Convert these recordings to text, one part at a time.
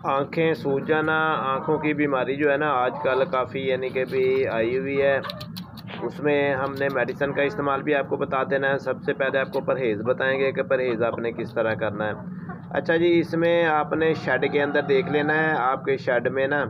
आँखें सूजन, आँखों की बीमारी जो है ना आजकल काफ़ी यानी कि भी आई हुई है। उसमें हमने मेडिसिन का इस्तेमाल भी आपको बता देना है। सबसे पहले आपको परहेज़ बताएंगे कि परहेज़ आपने किस तरह करना है। अच्छा जी, इसमें आपने शेड के अंदर देख लेना है, आपके शेड में ना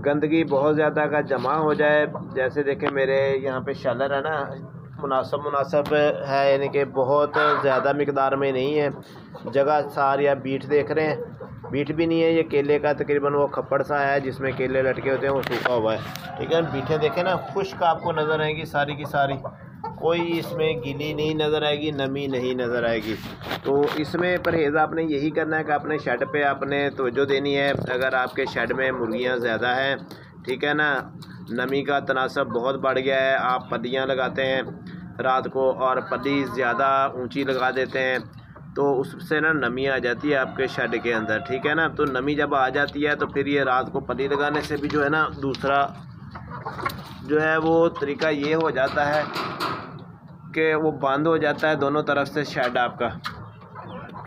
गंदगी बहुत ज़्यादा का जमा हो जाए। जैसे देखें मेरे यहाँ पे शेलर है ना, मुनासब है, यानी कि बहुत ज़्यादा मिकदार में नहीं है। जगह सार या बीट देख रहे हैं, बीट भी नहीं है, ये केले का तकरीबन वो खप्पड़ सा है जिसमें केले लटके होते हैं, वो सूखा हुआ है। ठीक है, बीठें देखें ना खुश्क आपको नज़र आएंगी सारी की सारी, कोई इसमें गीली नहीं नज़र आएगी, नमी नहीं नज़र आएगी। तो इसमें परहेज़ आपने यही करना है कि अपने शेड पे आपने तवज्जो देनी है। अगर आपके शेड में मुर्गियाँ ज़्यादा हैं, ठीक है ना, नमी का तनासब बहुत बढ़ गया है, आप पल्लियाँ लगाते हैं रात को और पल्ली ज़्यादा ऊंची लगा देते हैं, तो उससे ना नमी आ जाती है आपके शेड के अंदर। ठीक है ना, तो नमी जब आ जाती है तो फिर ये रात को पल्ली लगाने से भी जो है ना दूसरा जो है वो तरीका ये हो जाता है कि वो बंद हो जाता है दोनों तरफ से शेड आपका।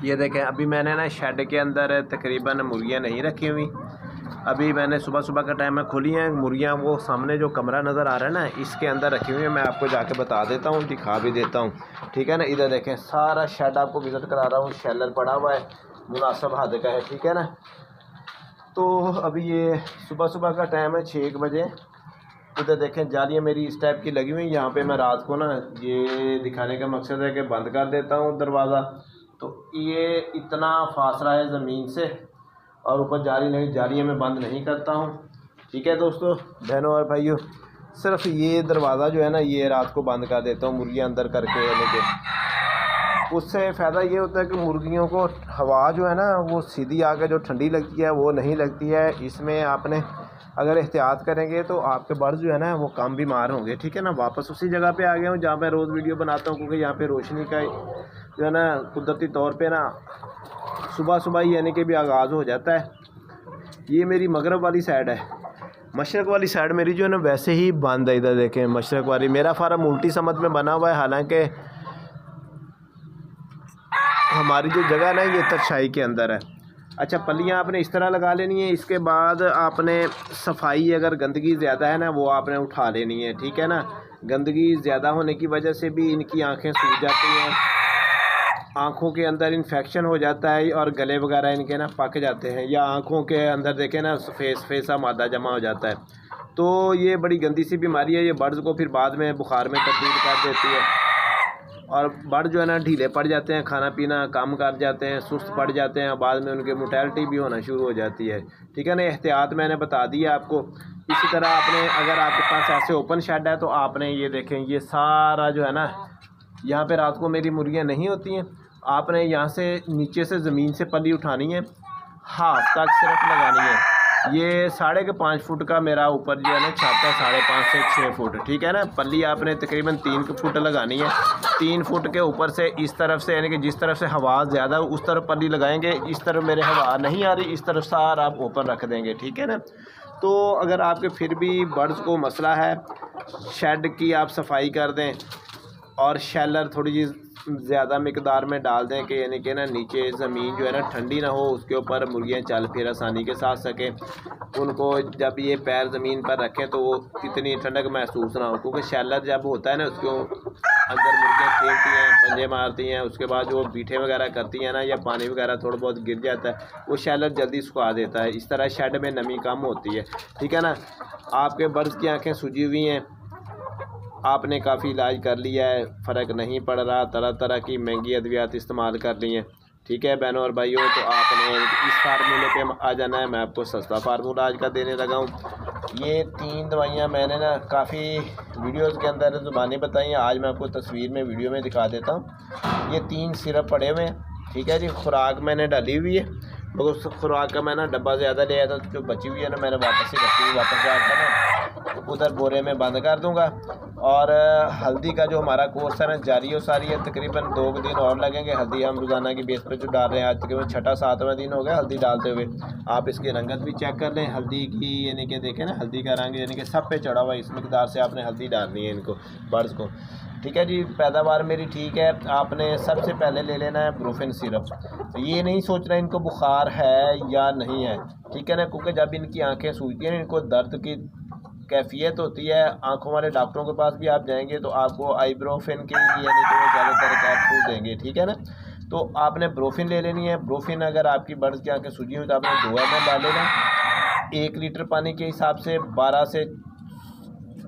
ये देखें, अभी मैंने ना शेड के अंदर तकरीबन मुर्गियाँ नहीं रखी हुई। अभी मैंने सुबह सुबह का टाइम में खोली हैं मुर्गियाँ, वो सामने जो कमरा नज़र आ रहा है ना इसके अंदर रखी हुई है। मैं आपको जाके बता देता हूँ, दिखा भी देता हूँ। ठीक है ना, इधर देखें सारा शेड आपको विज़िट करा रहा हूँ। शेलर पड़ा हुआ है, मुनासिब हद का है। ठीक है ना, तो अभी ये सुबह सुबह का टाइम है 6 बजे। इधर देखें जालियाँ मेरी इस टाइप की लगी हुई हैं। यहाँ पे मैं रात को ना ये दिखाने का मकसद है कि बंद कर देता हूँ दरवाज़ा, तो ये इतना फासला है ज़मीन से, और ऊपर जाली नहीं, जालियाँ मैं बंद नहीं करता हूँ। ठीक है दोस्तों, बहनों और भाइयों, सिर्फ ये दरवाज़ा जो है ना ये रात को बंद कर देता हूँ मुर्गियाँ अंदर करके लेके। उससे फ़ायदा ये होता है कि मुर्गियों को हवा जो है ना वो सीधी आके जो ठंडी लगती है वो नहीं लगती है। इसमें आपने अगर एहतियात करेंगे तो आपके बर्ड्स जो है ना वो कम बीमार होंगे। ठीक है ना, वापस उसी जगह पे आ गया हूँ जहाँ मैं रोज़ वीडियो बनाता हूँ, क्योंकि यहाँ पे रोशनी का जो है ना कुदरती तौर पे ना सुबह सुबह ही यानी कि भी आगाज़ हो जाता है। ये मेरी मगरब वाली साइड है, मशरक़ वाली साइड मेरी जो है ना वैसे ही बंद है। इधर देखें मशरक़ वाली, मेरा फार्म उल्टी समत में बना हुआ है, हालांकि हमारी जो जगह है ना ये तरछाई के अंदर है। अच्छा, पल्लियाँ आपने इस तरह लगा लेनी है। इसके बाद आपने सफाई, अगर गंदगी ज़्यादा है ना वो आपने उठा लेनी है। ठीक है ना, गंदगी ज़्यादा होने की वजह से भी इनकी आँखें सूज जाती हैं, आँखों के अंदर इन्फेक्शन हो जाता है और गले वगैरह इनके ना पक जाते हैं, या आँखों के अंदर देखें ना सफ़ेद मादा जमा हो जाता है। तो ये बड़ी गंदी सी बीमारी है, ये बर्ड्स को फिर बाद में बुखार में तब्दील कर देती है, और बर्ड जो है ना ढीले पड़ जाते हैं, खाना पीना कम कर जाते हैं, सुस्त पड़ जाते हैं, बाद में उनके मोर्टेलिटी भी होना शुरू हो जाती है। ठीक है ना, एहतियात मैंने बता दी है आपको। इसी तरह आपने, अगर आपके पास ऐसे ओपन शेड है तो आपने ये देखें ये सारा जो है ना यहाँ पे रात को मेरी मुर्गियाँ नहीं होती हैं, आपने यहाँ से नीचे से ज़मीन से पल्ली उठानी है, हाथ तक सिर्फ लगानी है। ये 5.5 फुट का मेरा ऊपर जो है ना छत है, 5.5 से 6 फुट। ठीक है ना, पल्ली आपने तकरीबन 3 फुट लगानी है। 3 फुट के ऊपर से इस तरफ से, यानी कि जिस तरफ से हवा ज़्यादा उस तरफ पल्ली लगाएंगे, इस तरफ मेरे हवा नहीं आ रही, इस तरफ सारा आप ओपन रख देंगे। ठीक है ना, तो अगर आपके फिर भी बर्ड्स को मसला है, शेड की आप सफाई कर दें और शेलर थोड़ी जी ज़्यादा मिकदार में डाल दें कि यानी कि ना नीचे ज़मीन जो है ना ठंडी ना हो, उसके ऊपर मुर्गियाँ चल फिर आसानी के साथ सकें। उनको जब ये पैर ज़मीन पर रखें तो वो इतनी ठंडक महसूस ना हो, क्योंकि शेलर जब होता है ना उसके अंदर मुर्गियाँ खेलती हैं, पंजे मारती हैं, उसके बाद जो बीठे वगैरह करती हैं ना या पानी वगैरह थोड़ा बहुत गिर जाता है, वो शेलर जल्दी सुखा देता है। इस तरह शेड में नमी कम होती है। ठीक है ना, आपके बर्ड्स की आँखें सूजी हुई हैं, आपने काफ़ी इलाज कर लिया है, फ़र्क नहीं पड़ रहा, तरह तरह की महंगी अद्वियात इस्तेमाल कर ली हैं। ठीक है बहनों और भाइयों, तो आपने इस फार्मूले पे आ जाना है। मैं आपको सस्ता फार्मूला आज का देने लगा हूँ। ये 3 दवाइयाँ मैंने ना काफ़ी वीडियोस के अंदर ज़ुबानी बताई हैं, आज मैं आपको तस्वीर में वीडियो में दिखा देता हूँ। ये 3 सिरप पड़े हुए हैं। ठीक है जी, खुराक मैंने डाली हुई है, मगर उस खुराक का मैं ना डब्बा ज़्यादा ले आया था, जो बची हुई है ना मैंने वापस ही रखी हुई, वापस जाकर ना उधर बोरे में बंद कर दूँगा। और हल्दी का जो हमारा कोर्स है ना जारी हो सारी है, तकरीबन 2 दिन और लगेंगे। हल्दी हम रोज़ाना की बेस पर जो डाल रहे हैं, आज तकरीबन 6-7वां दिन हो गया हल्दी डालते हुए। आप इसकी रंगत भी चेक कर लें हल्दी की, यानी कि देखें ना हल्दी का रंग यानी कि सब पे चढ़ा हुआ है। इस मिकदार से आपने हल्दी डालनी है इनको बर्ड्स को। ठीक है जी, पैदावार मेरी ठीक है। आपने सबसे पहले ले लेना है ब्रोफिन सिरप। ये नहीं सोचना इनको बुखार है या नहीं है, ठीक है ना, क्योंकि जब इनकी आंखें सूजती हैं, इनको दर्द की कैफियत होती है, आंखों वाले डॉक्टरों के पास भी आप जाएंगे तो आपको आइब्रोफिन के यानी कि वो ज़्यादातर कैप्सूल देंगे, ठीक है ना। तो आपने ब्रोफिन ले लेनी है। ब्रोफिन अगर आपकी बर्ड्स की आंखें सूजी हुई तो आपने 2 ml डाल लेना। 1 लीटर पानी के हिसाब से 12 से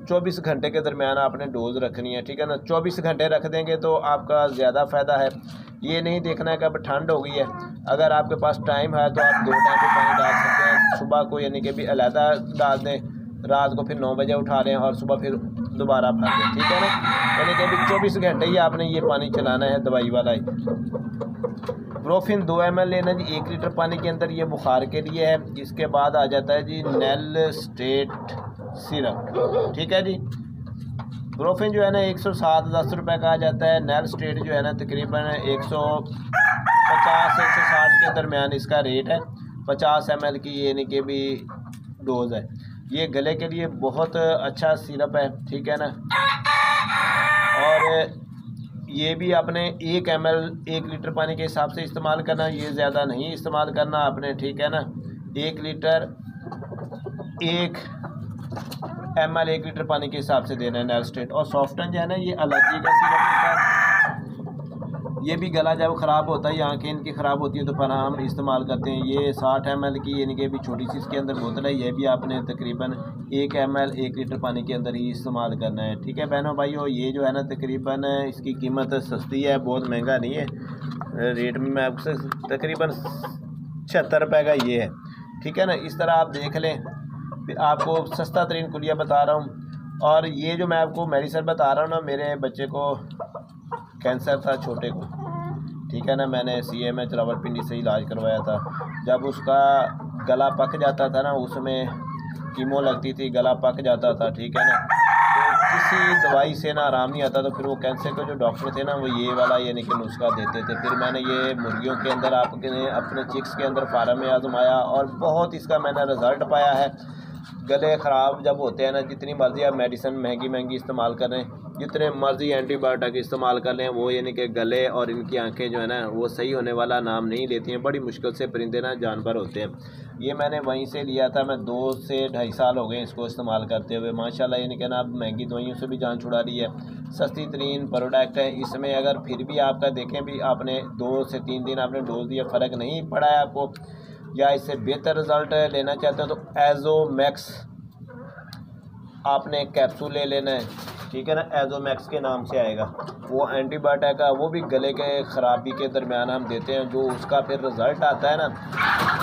24 घंटे के दरमियान आपने डोज़ रखनी है, ठीक है ना। 24 घंटे रख देंगे तो आपका ज़्यादा फ़ायदा है। ये नहीं देखना है कि अब ठंड हो गई है, अगर आपके पास टाइम है तो आप 2 टाइम पे पानी डाल सकते हैं। सुबह को यानी कि भी अलहदा डाल दें, रात को फिर 9 बजे उठा लें और सुबह फिर दोबारा भर दें, ठीक है ना। यानी कि अभी 24 घंटे ही आपने ये पानी चलाना है, दवाई वाला ही। ब्रोफिन 2 ml लेना जी 1 लीटर पानी के अंदर, ये बुखार के लिए है। इसके बाद आ जाता है जी नेल स्टेट सिरप, ठीक है जी। ब्रोफिन जो है ना 107-10 रुपये का आ जाता है। नेल स्टेट जो है ना तकरीबन 150 से 160 के दरमियान इसका रेट है। 50 ml की ये यानी कि भी डोज़ है। ये गले के लिए बहुत अच्छा सिरप है, ठीक है ना। और ये भी आपने 1 ml 1 लीटर पानी के हिसाब से इस्तेमाल करना, ये ज़्यादा नहीं इस्तेमाल करना आपने, ठीक है ना। 1 लीटर 1 ml 1 लीटर पानी के हिसाब से देना है नेल स्टेट। और सॉफ्टन जो है ना ये एलर्जी का सिरप होता है। ये भी गला जब ख़राब होता है या आँखें इनकी ख़राब होती है तो फिर हम इस्तेमाल करते हैं। ये 60 ml की यानी कि भी छोटी सी इसके अंदर बोतल है। ये भी आपने तकरीबन 1 ml 1 लीटर पानी के अंदर ही इस्तेमाल करना है, ठीक है बहनों भाइयों। ये जो है ना तकरीबन इसकी कीमत सस्ती है, बहुत महंगा नहीं है। रेट में मैं आपसे तकरीबन 76 रुपये का ये है, ठीक है ना। इस तरह आप देख लें, फिर आपको सस्ता तरीन कुलिया बता रहा हूँ। और ये जो मैं आपको मेडिसिन बता रहा हूँ ना, मेरे बच्चे को कैंसर था छोटे को, ठीक है ना। मैंने CMH रावलपिंडी से इलाज करवाया था। जब उसका गला पक जाता था ना, उसमें कीमो लगती थी, गला पक जाता था, ठीक है ना। तो किसी दवाई से ना आराम नहीं आता, तो फिर वो कैंसर के जो डॉक्टर थे ना वो ये वाला यानी कि नुस्खा देते थे। फिर मैंने ये मुर्गियों के अंदर आपके अपने चिक्स के अंदर फार्म में आजमाया और बहुत इसका मैंने रिज़ल्ट पाया है। गले ख़राब जब होते हैं ना, जितनी मर्ज़ी आप मेडिसिन महंगी इस्तेमाल करें, जितने मर्ज़ी एंटीबायोटिक इस्तेमाल कर लें, वो यानी कि गले और इनकी आंखें जो है ना वो सही होने वाला नाम नहीं लेती हैं। बड़ी मुश्किल से परिंदे ना जानवर होते हैं। ये मैंने वहीं से लिया था। मैं 2 से 2.5 साल हो गए इसको इस्तेमाल करते हुए, माशाल्लाह। यानी कि ना अब महंगी दवाइयों से भी जान छुड़ा ली है। सस्ती तरीन प्रोडक्ट है। इसमें अगर फिर भी आपका देखें भी आपने 2 से 3 दिन आपने डोज दिया, फ़र्क नहीं पड़ा है आपको, या इससे बेहतर रिज़ल्ट लेना चाहते हो तो एजोमैक्स आपने कैप्सूल ले लेना है, ठीक है ना। एजोमैक्स के नाम से आएगा, वो एंटीबायोटिक का, वो भी गले के ख़राबी के दरमियान हम देते हैं। जो उसका फिर रिज़ल्ट आता है ना,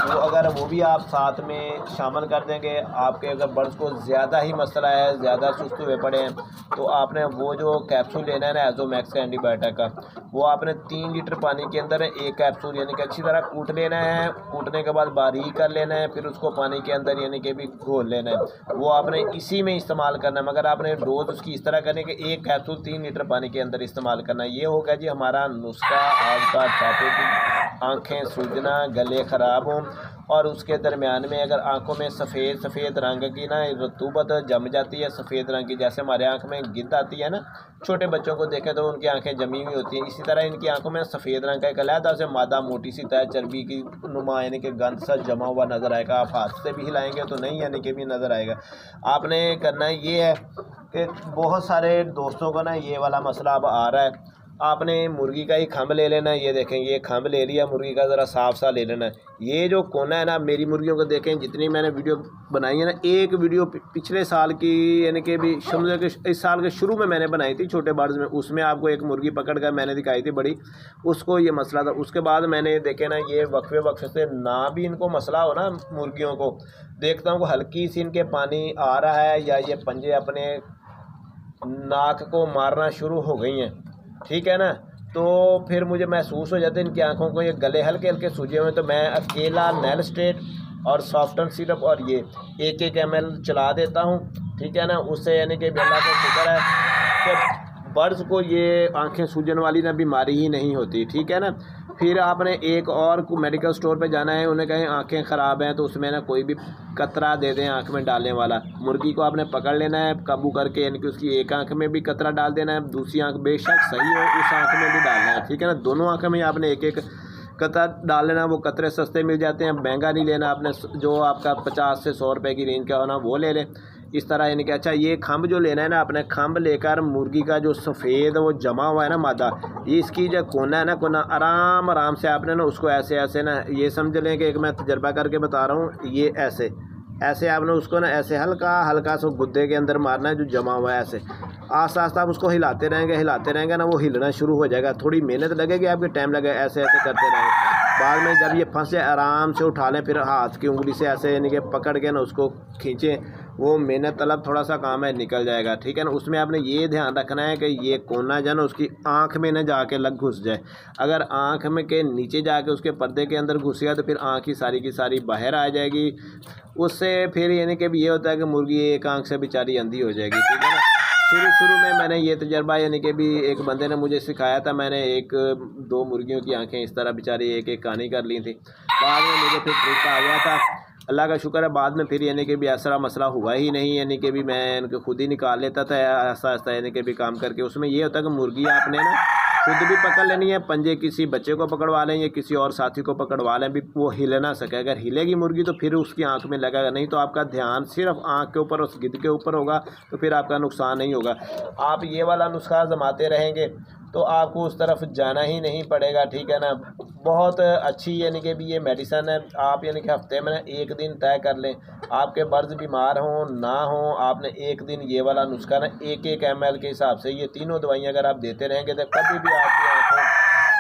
वो अगर वो भी आप साथ में शामिल कर देंगे, आपके अगर बर्ड्स को ज़्यादा ही मसला है, ज़्यादा सुस्त हुए पड़े हैं, तो आपने वो जो कैप्सूल लेना है ना एजोमैक्स का एंटीबायोटिक का, वो आपने 3 लीटर पानी के अंदर 1 कैप्सूल यानी कि अच्छी तरह कूट लेना है। कूटने के बाद बारीक कर लेना है, फिर उसको पानी के अंदर यानी कि भी घोल लेना है। वो आपने इसी में इस्तेमाल करना है, मगर आपने डोज उसकी इस तरह करने के 1 कैप्सूल 3 लीटर पानी के अंदर इस्तेमाल करना है। ये होगा जी हमारा नुस्खा आज का टॉपिक। आँखें सूजना, गले ख़राब हों और उसके दरमियान में अगर आंखों में सफ़ेद रंग की ना रतूबत जम जाती है, सफ़ेद रंग की, जैसे हमारे आंख में गिद्ध आती है ना, छोटे बच्चों को देखें तो उनकी आंखें जमी हुई होती हैं, इसी तरह इनकी आंखों में सफ़ेद रंग का एक अलहदा से मादा मोटी सी तय चर्बी की नुमा यानी कि गंद सा जमा हुआ नज़र आएगा। आप हाथ से भी हिलाएंगे तो नहीं यानी कि भी नज़र आएगा। आपने करना ये है कि बहुत सारे दोस्तों को ना ये वाला मसला अब आ रहा है। आपने मुर्गी का ही खम्भ ले लेना है। ये देखें, ये खम्भ ले लिया मुर्गी का, ज़रा साफ सा ले लेना है। ये जो कोना है ना, मेरी मुर्गियों को देखें, जितनी मैंने वीडियो बनाई है ना, एक वीडियो पिछले साल की यानी कि भी समझो कि इस साल के शुरू में मैंने बनाई थी छोटे बर्ड्स में, उसमें आपको एक मुर्गी पकड़ कर मैंने दिखाई थी बड़ी, उसको ये मसला था। उसके बाद मैंने देखे ना, ये वक्फे से ना भी इनको मसला हो ना मुर्गियों को, देखता हूँ हल्की सी इनके पानी आ रहा है या ये पंजे अपने नाक को मारना शुरू हो गई हैं, ठीक है ना। तो फिर मुझे महसूस हो जाता है इनकी आंखों को ये गले हल्के हल्के सूजे हुए, तो मैं अकेला नेल स्टेट और सॉफ्टन सिरप और ये 1-1 ml चला देता हूँ, ठीक है ना। उससे यानी कि अल्लाह का शुक्र है कि बर्ड्स को ये आंखें सूजन वाली ना बीमारी ही नहीं होती, ठीक है ना। फिर आपने एक और मेडिकल स्टोर पे जाना है, उन्हें कहें आंखें ख़राब हैं तो उसमें ना कोई भी कतरा दे दें आँख में डालने वाला। मुर्गी को आपने पकड़ लेना है काबू करके, यानी कि उसकी एक आंख में भी कतरा डाल देना है, दूसरी आंख बेशक सही हो उस आंख में भी डालना है, ठीक है ना। दोनों आंखों में आपने एक एक कतरा डाल लेना। वो कतरे सस्ते मिल जाते हैं, महंगा नहीं लेना आपने, जो आपका 50 से 100 रुपये की रेंज का होना वो ले लें। इस तरह यानी कि अच्छा ये खम्भ जो लेना है ना, अपने खम्भ लेकर मुर्गी का जो सफ़ेद वो जमा हुआ है ना मादा, ये इसकी जो कोना है ना, कोना आराम आराम से आपने ना उसको ऐसे ऐसे ना, ये समझ लें कि एक मैं तजर्बा करके बता रहा हूँ, ये ऐसे ऐसे आपने उसको ना ऐसे हल्का हल्का सा गुद्दे के अंदर मारना है जो जमा हुआ है। ऐसे आस्ता आस्ता आप उसको हिलाते रहेंगे ना, वो हिलना शुरू हो जाएगा। थोड़ी मेहनत लगेगी, आपके टाइम लगेगा, ऐसे ऐसे करते रहेंगे। बाद में जब ये फंसे आराम से उठा लें, फिर हाथ की उंगली से ऐसे यानी कि पकड़ के ना उसको खींचें। वो मेहनत तलब थोड़ा सा काम है, निकल जाएगा, ठीक है ना। उसमें आपने ये ध्यान रखना है कि ये कोना जो है ना उसकी आँख में ना जाके लग घुस जाए। अगर आँख में के नीचे जाके उसके पर्दे के अंदर घुस गया तो फिर आँख की सारी बाहर आ जाएगी। उससे फिर यानी कि ये होता है कि मुर्गी एक आँख से बेचारी अंधी हो जाएगी, ठीक है ना। शुरू में मैंने ये तजर्बा यानी कि भी एक बंदे ने मुझे सिखाया था। मैंने 1-2 मुर्गियों की आंखें इस तरह बेचारी एक एक कहानी कर ली थी। बाद में मुझे फिर तरीका आ गया था, अल्लाह का शुक्र है। बाद में फिर यानी कि भी ऐसा मसला हुआ ही नहीं, यानी कि भी मैं इनको खुद ही निकाल लेता था ऐसा ऐसा यानी कि भी काम करके। उसमें ये होता है कि मुर्गी आपने ना खुद भी पकड़ लेनी है, पंजे किसी बच्चे को पकड़वा लें या किसी और साथी को पकड़वा लें, भी वो हिल ना सके। अगर हिलेगी मुर्गी तो फिर उसकी आंख में लगेगा, नहीं तो आपका ध्यान सिर्फ आंख के ऊपर उस गिद्ध के ऊपर होगा, तो फिर आपका नुकसान नहीं होगा। आप ये वाला नुस्खा आजमाते रहेंगे तो आपको उस तरफ जाना ही नहीं पड़ेगा, ठीक है ना। बहुत अच्छी यानी कि भी ये मेडिसन है। आप यानी कि हफ्ते में 1 दिन तय कर लें, आपके मर्ज़ बीमार हों ना हों, आपने 1 दिन ये वाला नुस्खा ना 1-1 ml के हिसाब से ये तीनों दवाइयाँ अगर आप देते रहेंगे तो कभी भी आपकी आँखों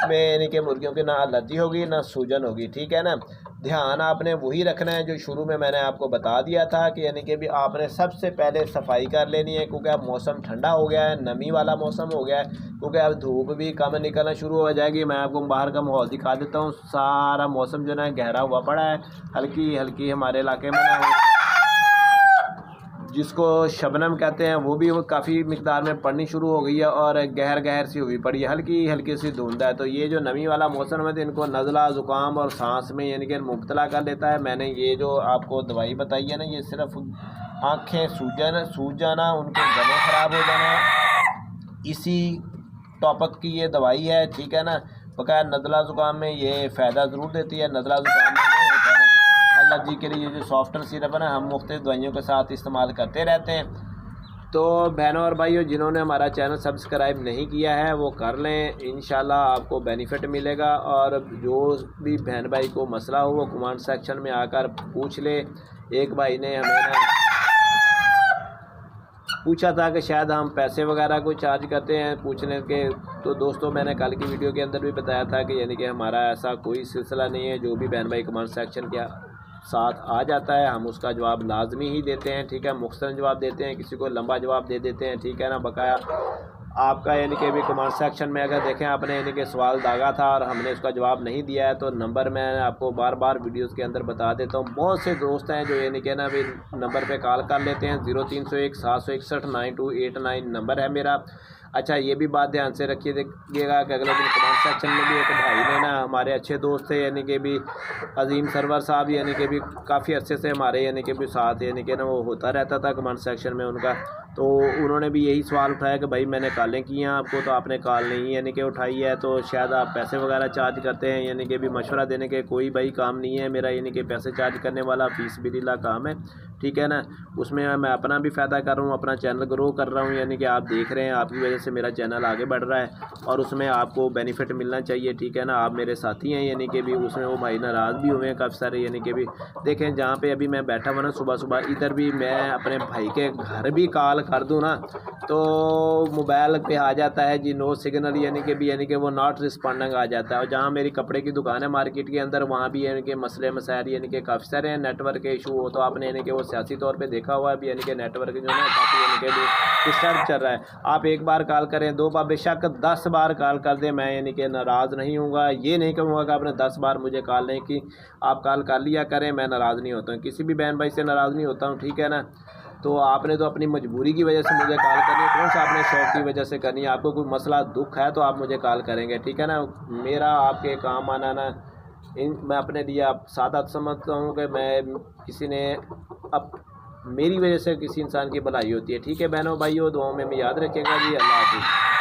में यानी कि मुर्गियों की ना एलर्जी होगी ना सूजन होगी, ठीक है ना। ध्यान आपने वही रखना है जो शुरू में मैंने आपको बता दिया था कि यानी कि भी आपने सबसे पहले सफाई कर लेनी है, क्योंकि अब मौसम ठंडा हो गया है, नमी वाला मौसम हो गया है, क्योंकि अब धूप भी कम निकलना शुरू हो जाएगी। मैं आपको बाहर का माहौल दिखा देता हूँ। सारा मौसम जो है गहरा हुआ पड़ा है, हल्की हल्की हमारे इलाके में ना जिसको शबनम कहते हैं वो भी काफ़ी मिकदार में पड़नी शुरू हो गई है और गहर सी हुई पड़ी है, हल्की हल्की सी धुंध है। तो ये जो नमी वाला मौसम है तो इनको नज़ला ज़ुकाम और सांस में यानी कि मुब्तला कर देता है। मैंने ये जो आपको दवाई बताई है ना, ये सिर्फ आँखें सूज जाना, उनके गले ख़राब हो जाना, इसी टॉपिक की ये दवाई है, ठीक है ना। बकाया नज़ला ज़ुकाम में ये फ़ायदा ज़रूर देती है। नज़ला ज़ुकाम में एलर्जी के लिए जो सॉफ्टवेयर सिरप है ना, हम मुख्तलिफ दवाइयों के साथ इस्तेमाल करते रहते हैं। तो बहनों और भाइयों, जिन्होंने हमारा चैनल सब्सक्राइब नहीं किया है वो कर लें, इंशाल्लाह आपको बेनिफिट मिलेगा। और जो भी बहन भाई को मसला हो वो कमेंट सेक्शन में आकर पूछ ले। एक भाई ने हमें ना पूछा था कि शायद हम पैसे वगैरह को चार्ज करते हैं पूछने के, तो दोस्तों मैंने कल की वीडियो के अंदर भी बताया था कि यानी कि हमारा ऐसा कोई सिलसिला नहीं है। जो भी बहन भाई कमेंट सेक्शन के साथ आ जाता है हम उसका जवाब लाजमी ही देते हैं, ठीक है। मुख्तसर जवाब देते हैं, किसी को लंबा जवाब दे देते हैं, ठीक है ना। बकाया आपका यानी कि अभी कमेंट सेक्शन में अगर देखें आपने यानी कि सवाल दागा था और हमने उसका जवाब नहीं दिया है तो नंबर मैं आपको बार बार वीडियोस के अंदर बता देता हूँ। बहुत से दोस्त हैं जो यानी कि ना अभी नंबर पे कॉल कर लेते हैं। 0301 761 9289 नंबर है मेरा। अच्छा ये भी बात ध्यान से रखिएगा कि अगले दिन कमेंट सेक्शन में भी एक भाई ने ना, हमारे अच्छे दोस्त थे यानी कि भी अजीम सरवर साहब, यानी कि भी काफ़ी अच्छे से हमारे यानी कि भी साथ यानी कि ना वो होता रहता था कमेंट सेक्शन में उनका। तो उन्होंने भी यही सवाल उठाया कि भाई मैंने कॉलें की हैं आपको तो आपने कॉल नहीं यानी कि उठाई है, तो शायद आप पैसे वगैरह चार्ज करते हैं। यानी कि भी मशवरा देने के कोई भाई काम नहीं है मेरा, यानी कि पैसे चार्ज करने वाला फीस बिल्ला काम है, ठीक है ना। उसमें मैं अपना भी फ़ायदा कर रहा हूँ, अपना चैनल ग्रो कर रहा हूँ, यानी कि आप देख रहे हैं, आपकी वजह से मेरा चैनल आगे बढ़ रहा है और उसमें आपको बेनिफिट मिलना चाहिए, ठीक है ना। आप मेरे साथी हैं, यानी कि भी उसमें वो भाई नाराज़ भी हुए हैं काफ़ी सारे। यानी कि भी देखें जहाँ पे अभी मैं बैठा हुआ ना सुबह सुबह, इधर भी मैं अपने भाई के घर भी कॉल कर दूँ ना तो मोबाइल पे आ जाता है जी नो सिग्नल, यानी कि वो नॉट रिस्पॉन्डिंग आ जाता है। और जहाँ मेरी कपड़े की दुकान है मार्केट के अंदर, वहाँ भी यानी कि मसले मसाइल यानी कि काफ़ी सारे हैं, नेटवर्क के इशू हो तो आपने यानी कि वो सियासी तौर पे देखा हुआ है भी, यानी कि नेटवर्क जो है काफ़ी यानी कि डिस्टर्ब चल रहा है। आप एक बार कॉल करें, 2 बार, बेशक 10 बार कॉल कर दें, मैं यानी कि नाराज़ नहीं हूँगा। ये नहीं कहूँगा कि आपने 10 बार मुझे कॉल नहीं की, आप कॉल कर लिया करें, मैं नाराज़ नहीं होता हूँ, किसी भी बहन भाई से नाराज़ नहीं होता हूँ, ठीक है ना। तो आपने तो अपनी मजबूरी की वजह से मुझे कॉल करनी है, कौन सा आपने शौक़ की वजह से करनी है। आपको कोई मसला दुख है तो आप मुझे कॉल करेंगे, ठीक है ना। मेरा आपके काम आना ना मैं अपने लिए आप सादा समझता हूँ कि मैं किसी ने अब मेरी वजह से किसी इंसान की भलाई होती है। ठीक है बहनों भाइयों, दुआओं में याद रखिएगा जी। अल्लाह हाफिज़।